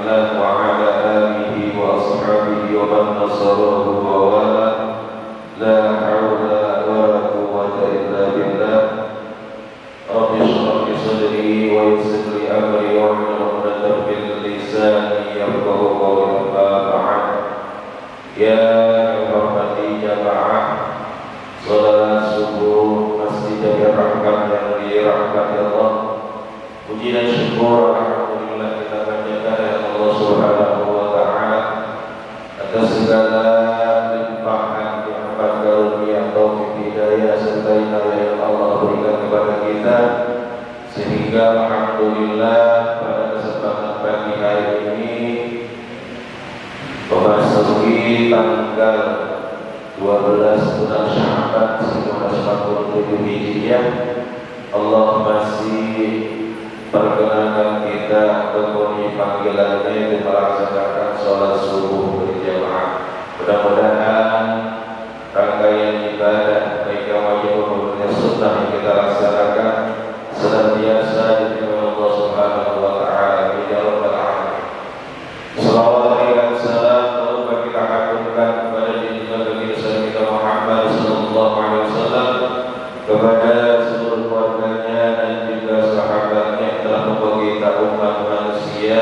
الله وعلى آله وأصحابه ومن نصره ووالاه لا حول ولا قوة إلا بالله رب اشرح لي صدري ويسر لي أمري واحلل عقدة من لساني يفقهوا قولي أما بعد يا hormati jamaah salat subuh Masjid Jami Rahmat yang dirahmati Allah. Puji dan syukur alhamdulillah kita panjatkan ya Allah Subhanahu wa taala atas segala limpahan nikmat karunia taufik hidayah serta inayah yang Allah berikan kepada kita, sehingga alhamdulillah pada kesempatan pagi hari ini memasuki tanggal 12 bulan Sya'ban 1447 Hijriah, Allah masih perkenankan kita memenuhi panggilannya untuk melaksanakan sholat subuh berjamaah. Mudah-mudahan rangkaian ibadah baik yang wajib maupun yang sunnah yang kita laksanakan senantiasa diterima Allah Subhanahu wa taala. Ya rabbal alamin. Salawat dan salam semoga kita haturkan kepada junjungan Nabi kita Muhammad sallallahu alaihi wasallam, kepada seluruh keluarganya dan juga sahabatnya yang telah membawa kita umat manusia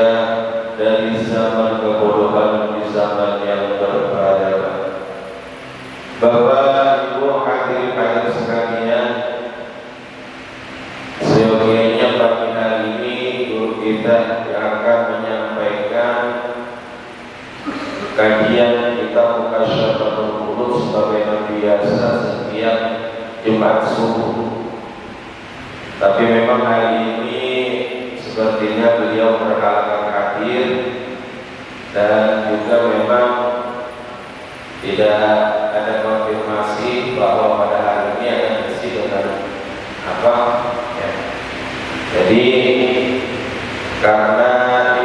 dari zaman kebodohan di zaman yang berperadaban. Bapak, Ibu, hadirin sekalian, seyogianya pagi hari ini guru kita yang akan menyampaikan kajian kitab Mukasyaratul Qulub sebagaimana biasa setiap Jumat subuh. Tapi memang hari ini sepertinya beliau berhalangan hadir dan juga memang tidak ada konfirmasi bahwa pada hari ini akan isi dengan apa ya. Jadi karena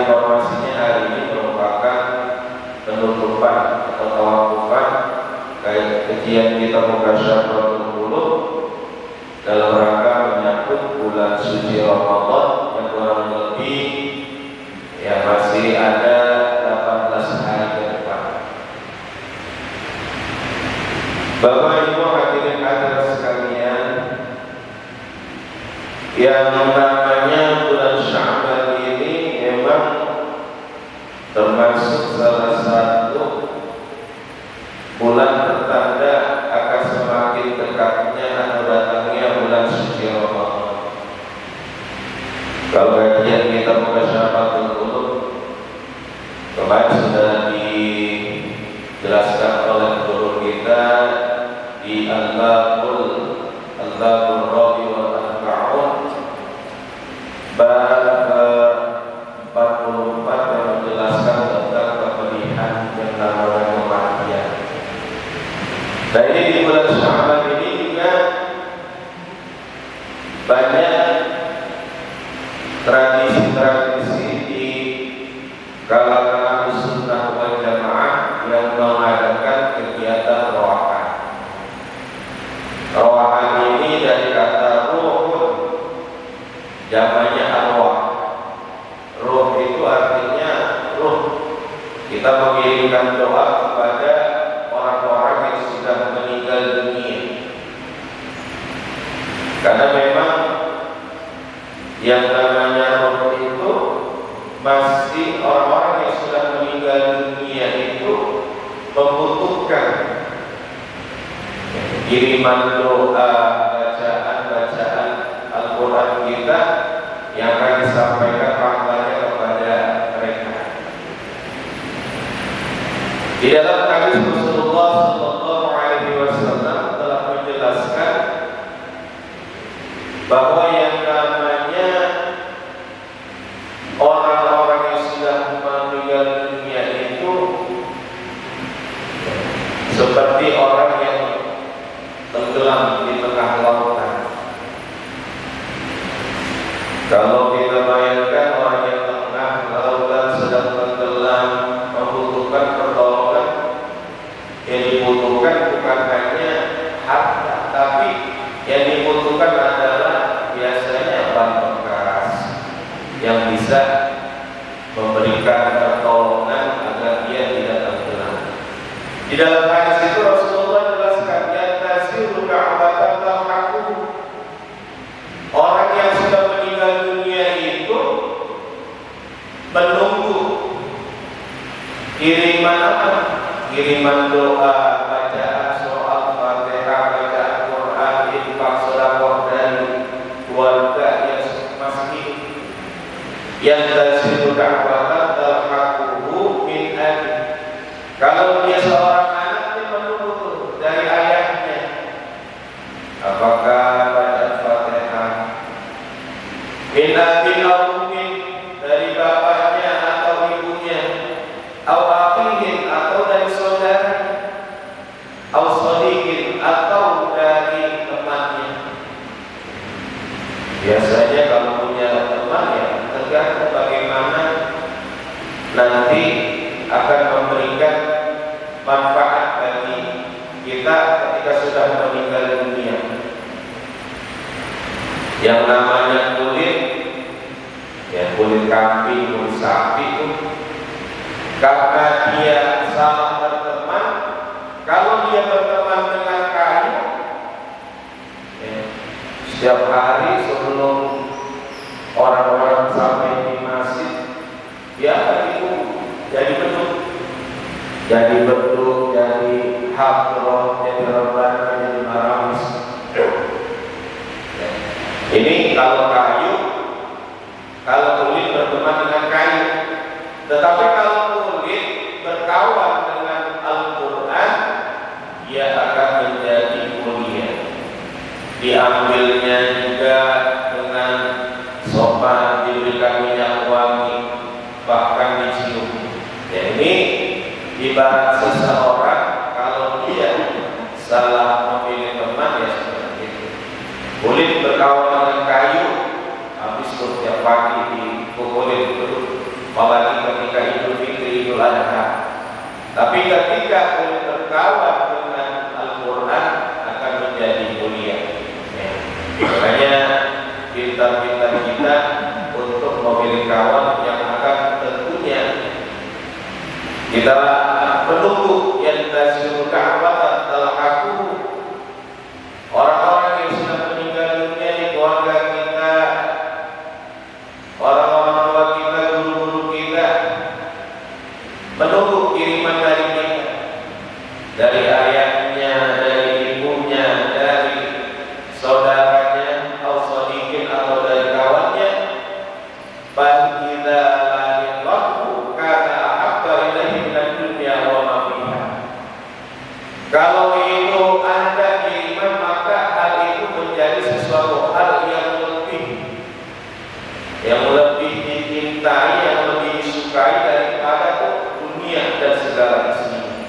informasinya hari ini merupakan penutupan atau tawakufan kajian kita Mukasyaratul Qulub dalam rangka menyambut bulan suci Ramadan yang kurang lebih ya masih ada 18 hari ke depan. Bapak Ibu hadirin sekalian, yang namanya bulan Sya'ban ini memang termasuk salah satu bulan pertanda akan semakin dekatnya atau datangnya bulan suci Ramadan. Kalau kajian kita Mukasyaratul Qulub kemarin sudah dijelaskan oleh guru kita di Al-Babul Rabi wal Anfa'un bab 44 yang menjelaskan tentang kepedihan yang namanya kematian. Nah, ini di bulan Sya'ban ini juga banyak tradisi-tradisi di kalangan Ahlus Sunnah wal Jamaah yang mengadakan kegiatan rohani. Rohani ini dari kata ruh, jamaknya arwah. Ruh itu artinya ruh. Kita mengirimkan doa kepada orang-orang yang sudah meninggal dunia. Karena memang yang namanya ruh itu masih orang-orang yang sudah meninggal dunia itu membutuhkan kiriman doa, bacaan Al-Quran kita yang akan disampaikan pahalanya kepada mereka. Di dalam hadis Rasulullah sallallahu alaihi wasallam telah menjelaskan bahwa yang namanya orang-orang yang sudah meninggal dunia itu seperti orang yang tenggelam di tengah lautan. Kalau kita bayangkan orang yang tengah lautan sedang tenggelam membutuhkan pertolongan, yang dibutuhkan bukan hanya harta, tapi yang dibutuhkan adalah biasanya ban bekas yang bisa memberikan kiriman doa, bacaan soal Fatihah, bacaan Quran, infak sedekah dari keluarga yang masih yang tasiru da'watan talhaquhu min abi. Kalau dia seorang anak, dia menunggu dari ayahnya. Apakah bacaan Fatihah min abi min dari bapaknya atau ibunya, atau afihin atau dari saudara, atau sadiqin atau dari temannya. Biasanya kalau punya teman ya tergantung bagaimana nanti akan memberikan manfaat bagi kita ketika sudah meninggal dunia. Yang namanya kulit, ya kulit kambing, kulit sapi itu, karena dia salah berteman. Kalau dia berteman dengan kayu, ya, setiap hari sebelum orang-orang sampai di masjid, dia akan ikut jadi beduk, jadi hadroh, jadi reban, jadi maramis. Ini kalau kayu, kalau kulit berteman dengan kayu. Tetapi kalau kulit berkawan dengan Al-Quran, dia akan menjadi mulia. Diambilnya juga dengan sopan, diberikan minyak wangi, bahkan dicium. Ya, ini ibarat seseorang kalau dia salah memilih teman ya seperti itu. Kulit berkawan dengan kayu, habis setiap pagi dipukulin itu, apalagi ketika Idul Fitri, Idul Adha. Tapi ketika kulit berkawan dengan Al-Quran akan menjadi mulia. Ya. Makanya pintar-pintar kita untuk memilih kawan yang akan tentunya kita menunggu yang tasiru da'watan talhaquhu. Orang-orang yang sudah meninggal dunia di keluarga kita, orang-orang tua kita, guru-guru kita, menunggu kiriman dari kita, dari ayahnya, dari ibunya, dari saudaranya, atau sadiqin atau dari kawannya. Fa'idza lahiqahu kana ahabba ilaihi minad dunya wa ma fiha. Kalau itu ada kiriman, maka hal itu menjadi sesuatu hal yang lebih dicintai, yang lebih disukai daripada dunia dan segala isinya.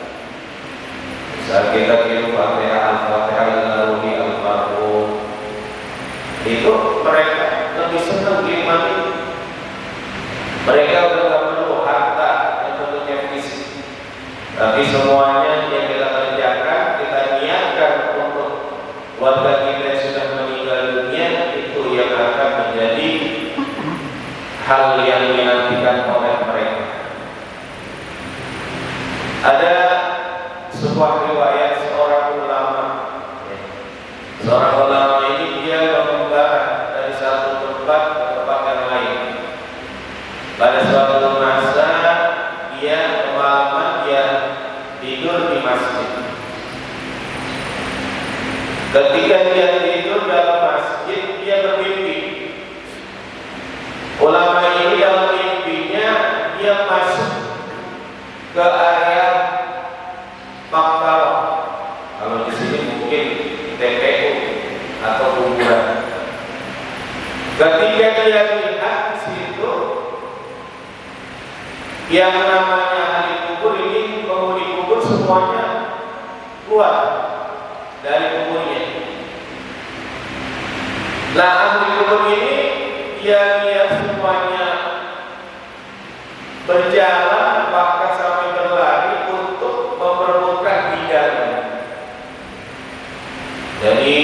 Saat kita kirim Fatihah, Al-Fatihah, Al-Ruhi, Al-Marhum, itu mereka lebih senang kiriman itu. Mereka tidak perlu harta yang bentuknya fisik, tapi semuanya yang kita kerjakan, kita niatkan untuk warga kita yang sudah meninggal dunia, itu yang akan menjadi hal yang dinantikan oleh mereka. Ada sebuah riwayat seorang ulama. Seorang ulama ini dia bermengembara dari satu tempat ke tempat yang lain. Pada suatu masa dia kemalaman, dia tidur di masjid. Ketika dia tidur dalam masjid, dia bermimpi. Ulama ini dalam mimpinya dia masuk ke area maktabah. Kalau di sini mungkin TPU atau kuburan. Ketika dia lihat di situ, yang namanya ahli kubur ini, penghuni kubur semuanya keluar dari kuburnya. Nah, ahli kubur ini dia lihat semuanya berjalan, bahkan sampai berlari untuk memperebutkan hidangnya. Jadi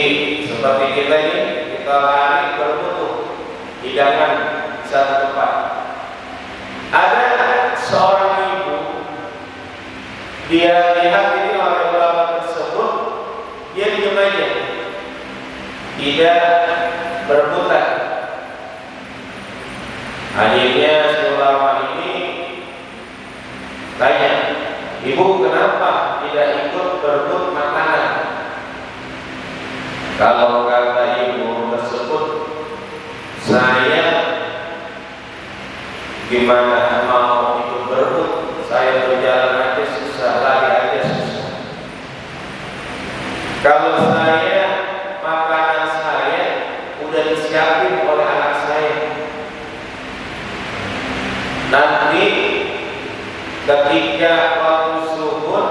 seperti kita ini, kita lari berebut hidangan di satu tempat. Ada seorang ibu, dia lihat ini oleh ulama tersebut, dia diam aja, tidak berebutan. Akhirnya si ulama ini tanya, Ibu kenapa tidak ikut berebut makanan? Kalau kata ibu tersebut, saya gimana mau ikut berebut? Saya berjalan aja susah, lari aja susah. Kalau saya, makanan saya udah disiapin oleh anak saya. Nanti ketika waktu subuh,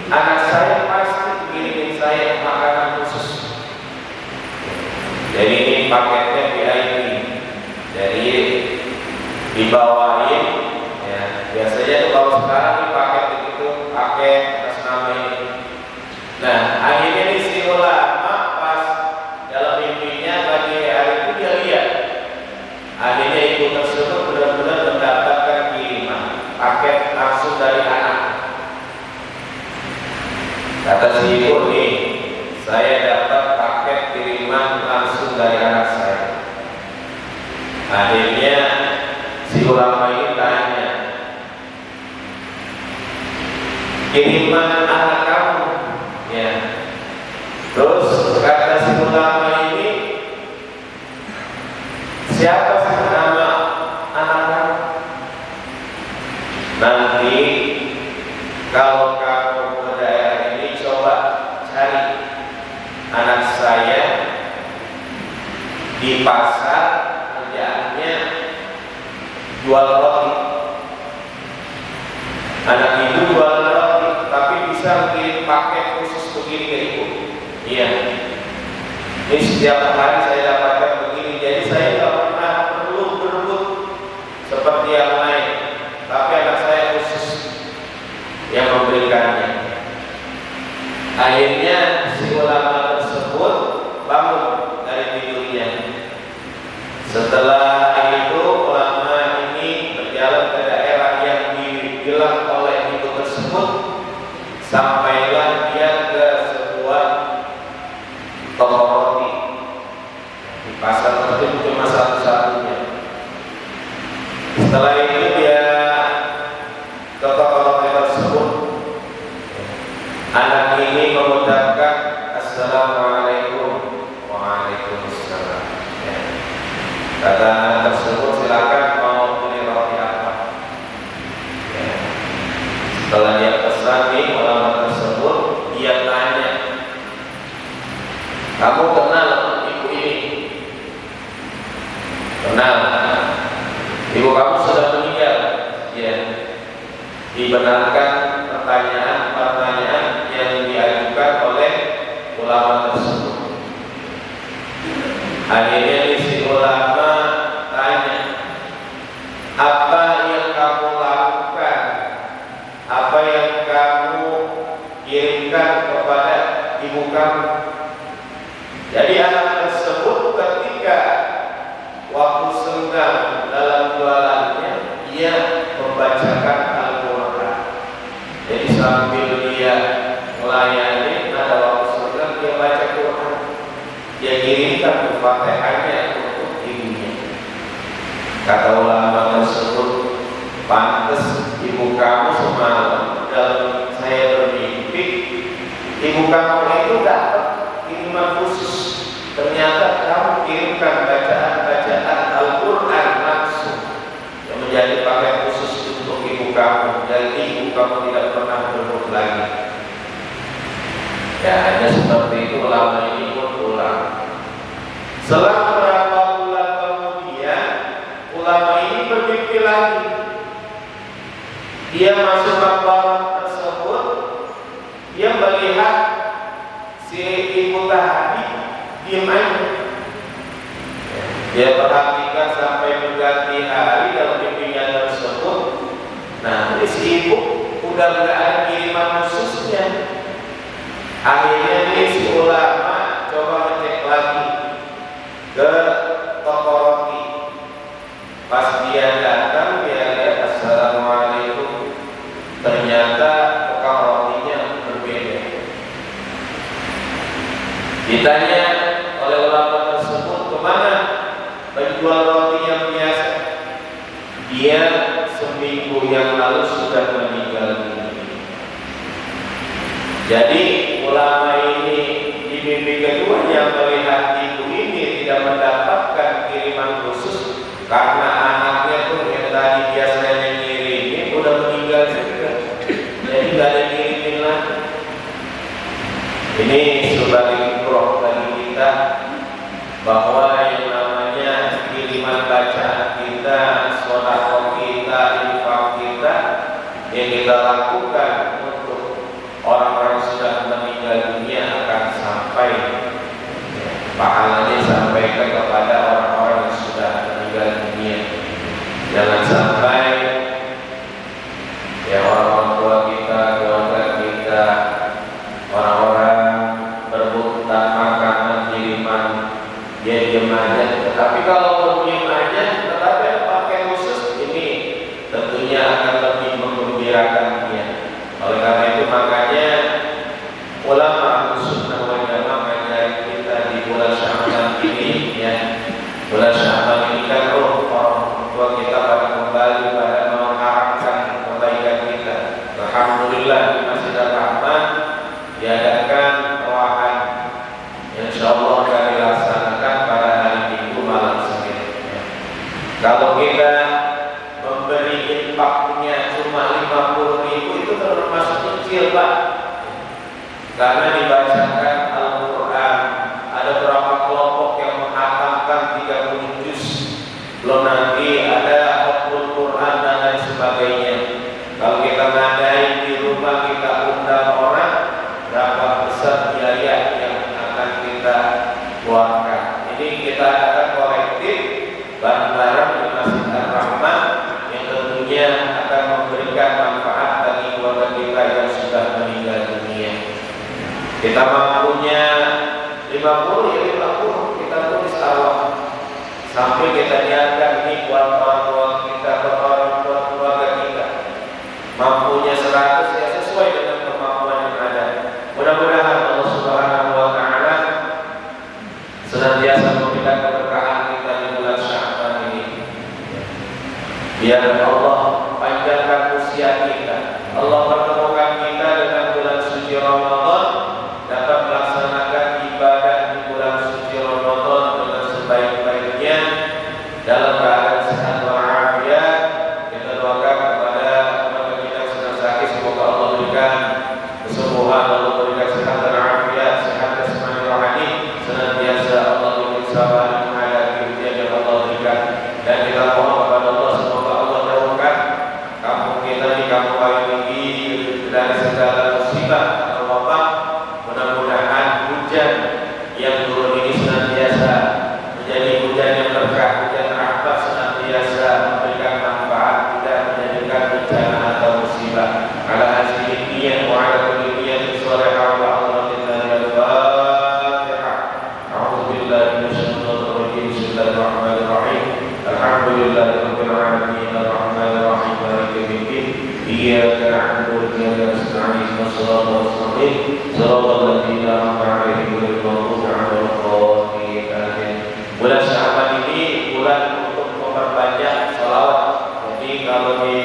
anak saya pasti kirimin saya makanan khusus. Jadi ini paketnya VIP. Jadi dibawain, ya, biasanya tuh kalau sekarang ini paket itu paket atas nama ini. Nah, akhirnya nih si ulama pas dalam mimpinya pagi hari itu dia lihat, akhirnya ibu tersebut benar-benar mendapatkan kiriman paket langsung dari anak. Kata si ibu nih, saya dapat paket kiriman langsung dari anak saya. Akhirnya si ulama ini tanya, kiriman anak kamu, ya. Terus kata si ulama ini, siapa sih nama anak kamu? Nanti kalau kamu ke daerah ini coba cari anak saya di pasar, kerjaannya jual roti. Anak ibu jual roti, tapi bisa kirim paket khusus begini ke ibu. Iya. Ini setiap hari saya dapatkan begini, jadi saya tidak pernah perlu berebut seperti yang lain. Tapi anak saya khusus yang memberikannya. Akhirnya si ulama tersebut bangun dari tidurnya. Setelah itu ulama ini berjalan ke daerah yang dibilang oleh ibu tersebut. Sampailah dia ke sebuah toko roti. Di pasar tersebut cuma satu-satunya. Setelah itu dia ke toko roti tersebut. Anak ini mengucapkan Assalamualaikum. Waalaikumsalam. Ya. Kata anak tersebut, silakan mau beli roti apa? Ya. Setelah dia pesan nih ulama tersebut, dia tanya, kamu kenal ibu ini? Kenal. Ibu kamu sudah meninggal. Ya. Dibenarkan pertanyaan yang diajukan oleh ulama tersebut. Akhirnya si ulama tanya, apa yang kamu lakukan? Apa yang kamu kirimkan kepada ibu kamu? Jadi anak tersebut ketika waktu senggang dalam jualannya, dia membacakan Al-Quran. Jadi sambil dia melayani, ada waktu senggang dia baca Quran. Dia kirimkan Fatihahnya untuk ibunya. Kata ulama tersebut, pantas ibu kamu semalam dalam saya bermimpi, ibu kamu itu dapat kiriman khusus. Ternyata kamu kirimkan bacaan-bacaan Al-Quran langsung yang menjadi paket khusus untuk ibu kamu. Jadi ibu kamu tidak pernah berebut lagi. Ya, hanya seperti itu ulama ini pun pulang. Setelah beberapa bulan kemudian, ulama ini bermimpi lagi. Dia masuk ke kamar tersebut, dia melihat si ibu tadi diam aja. Dia perhatikan sampai berganti hari dalam mimpinya tersebut. Nah, si ibu udah nggak ada kiriman khususnya. Akhirnya si ulama coba ngecek lagi ke toko roti. Pas dia datang, dia lihat Assalamualaikum. Ternyata tukang rotinya berbeda. Ditanya oleh ulama tersebut, kemana penjual roti yang biasa? Dia seminggu yang lalu sudah meninggal dunia. Jadi ulama ini di mimpi keduanya melihat ibu ini tidak mendapatkan kiriman khusus karena anaknya tuh yang tadi biasanya ngirimin udah meninggal juga, jadi gak ada ngirimin lagi. Ini sebagai ibrah bagi kita bahwa yang namanya kiriman bacaan kita, sedekah kita, infak kita yang kita lakukan untuk orang-orang sudah meninggal dunia akan sampai pahalanya sampaikan kepada orang-orang yang sudah meninggal dunia. Jangan sampai ya orang tua kita, keluarga kita, orang-orang berbutuh makanan kiriman dia diam aja. Tapi kalau diam aja tetapi pakai khusus, ini tentunya akan lebih menggembirakan dia. Oleh karena itu makanya ulama sunnah wal jamaah mengajari kita di bulan Sya'ban ini, ya, bulan Sya'ban ini kan orang tua kita pada kembali pada mengharapkan kebaikan kita. Alhamdulillah di Masjid Ar-Rahman diadakan tawahan yang insyaallah akan dilaksanakan pada hari Minggu malam Senin. Kalau kita memberi infaknya cuma 50.000 itu termasuk kecil, Pak. Karena dibacakan Al-Quran, ada beberapa kelompok yang menghatamkan 30 juz, belum nanti ada Hafdzul Quran dan lain sebagainya. Kalau kita ngadain di rumah, kita undang orang, berapa besar biaya yang akan kita keluarkan. Ini kita akan kolektif bareng-bareng di Masjid Ar-Rahman yang tentunya akan memberikan manfaat bagi keluarga kita yang sudah meninggal dunia. Kita mampunya 50 ya 50, kita tulis awal sampai kita niatkan ini buat orang tua kita, buat orang tua keluarga kita. Mampunya 100 ya sesuai dengan kemampuan yang ada. Mudah-mudahan Allah Subhanahu wa taala senantiasa memberikan keberkahan kita di bulan Sya'ban ini. Biar Allah panjangkan usia kita, Allah pertemukan kita dengan bulan suci Ramadan, dapat melaksanakan ibadah di bulan suci Ramadan dengan sebaik-baiknya dalam keadaan sehat walafiat. Kita doakan kepada keluarga kita yang sedang sakit, semoga Allah berikan kesembuhan, Allah berikan sehat dan afiat, sehat jasmani rohani, senantiasa Allah berikan sabar menghadapi ujian yang Allah berikan. Dan kita mohon kepada Allah semoga Allah jauhkan kampung kita di kampung ini dari segala musibah atau wabah. Mudah-mudahan hujan yang turun ini senantiasa menjadi hujan yang berkah, hujan rahmat, senantiasa memberikan manfaat, tidak menjadikan bencana atau musibah. Ala hasil niat wa ala kulli niyatin shalihah wa al-fatihah. A'udzu billahi minasyaitonir rajim. Bismillahirrahmanirrahim. Alhamdulillahirabbil alamin arrahmanir rahim maliki yaumiddin. Iyyaka na'budu wa iyyaka nasta'in. Ihdinas siratal mustaqim. Shiratal ladzina an'amta 'alaihim ghairil maghdubi 'alaihim waladdallin. Bulan Sya'ban ini bulan untuk memperbanyak shalawat. Jadi kalau di